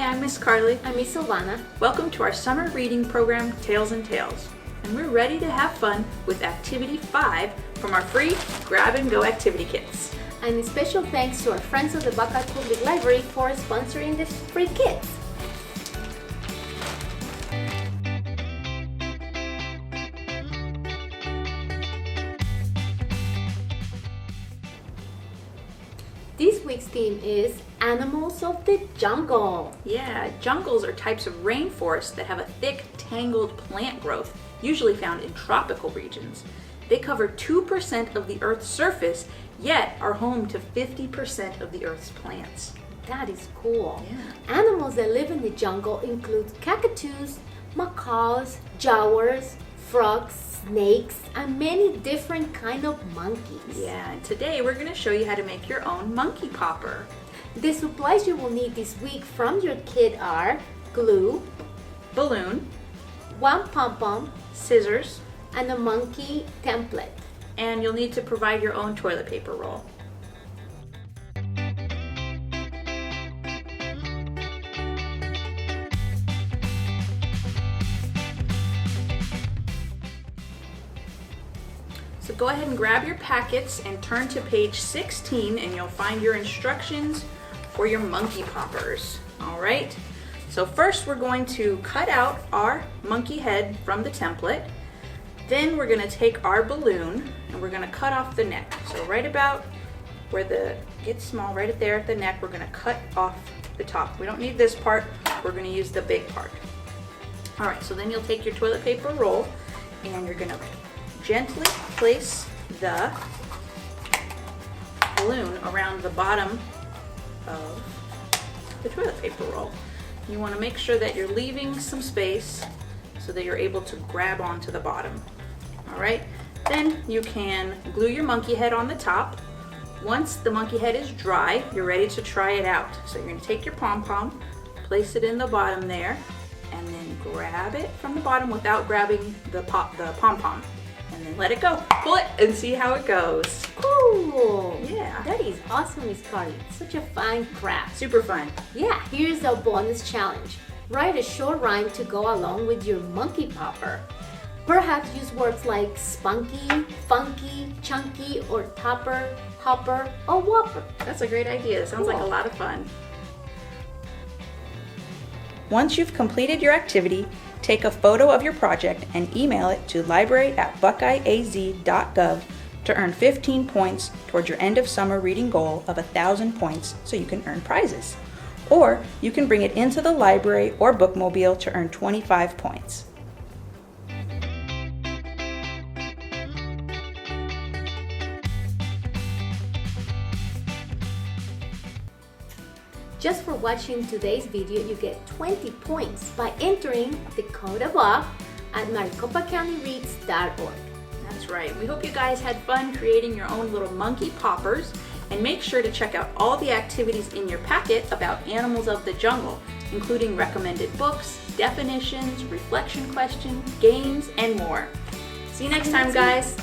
I'm Miss Carly. I'm Miss Silvana. Welcome to our summer reading program, Tales and Tales. And we're ready to have fun with Activity 5 from our free Grab and Go activity kits. And a special thanks to our friends of the Buckeye Public Library for sponsoring the free kits. This week's theme is Animals of the Jungle. Yeah, jungles are types of rainforests that have a thick, tangled plant growth, usually found in tropical regions. They cover 2% of the Earth's surface, yet are home to 50% of the Earth's plants. That is cool. Yeah. Animals that live in the jungle include cockatoos, macaws, jaguars, frogs, snakes, and many different kind of monkeys. Yeah, and today we're going to show you how to make your own monkey popper. The supplies you will need this week from your kit are glue, Balloon, one pom-pom, scissors, and a monkey template. and you'll need to provide your own toilet paper roll. So go ahead and grab your packets and turn to page 16 and you'll find your instructions for your monkey poppers. All right, so first we're going to cut out our monkey head from the template. Then we're gonna take our balloon and we're gonna cut off the neck. So right about where it's small, right there at the neck, we're gonna cut off the top. We don't need this part, we're gonna use the big part. All right, so then you'll take your toilet paper roll and you're gonna gently place the balloon around the bottom of the toilet paper roll. You want to make sure that you're leaving some space so that you're able to grab onto the bottom. All right, then you can glue your monkey head on the top. Once the monkey head is dry, you're ready to try it out. So you're going to take your pom-pom, place it in the bottom there, and then grab it from the bottom without grabbing the pom-pom. And then let it go. Pull it and see how it goes. Cool! Yeah. That is awesome, Miss Carly. Such a fine craft. Super fun. Yeah, here's a bonus challenge. Write a short rhyme to go along with your monkey popper. Perhaps use words like spunky, funky, chunky, or topper, hopper, or whopper. That's a great idea. It sounds like a Cool. lot of fun. Once you've completed your activity, take a photo of your project and email it to library@buckeyeaz.gov to earn 15 points towards your end of summer reading goal of 1,000 points so you can earn prizes. Or you can bring it into the library or bookmobile to earn 25 points. Just for watching today's video, you get 20 points by entering the code above at maricopacountyreads.org. That's right. We hope you guys had fun creating your own little monkey poppers, and make sure to check out all the activities in your packet about animals of the jungle, including recommended books, definitions, reflection questions, games, and more. See you next time, guys.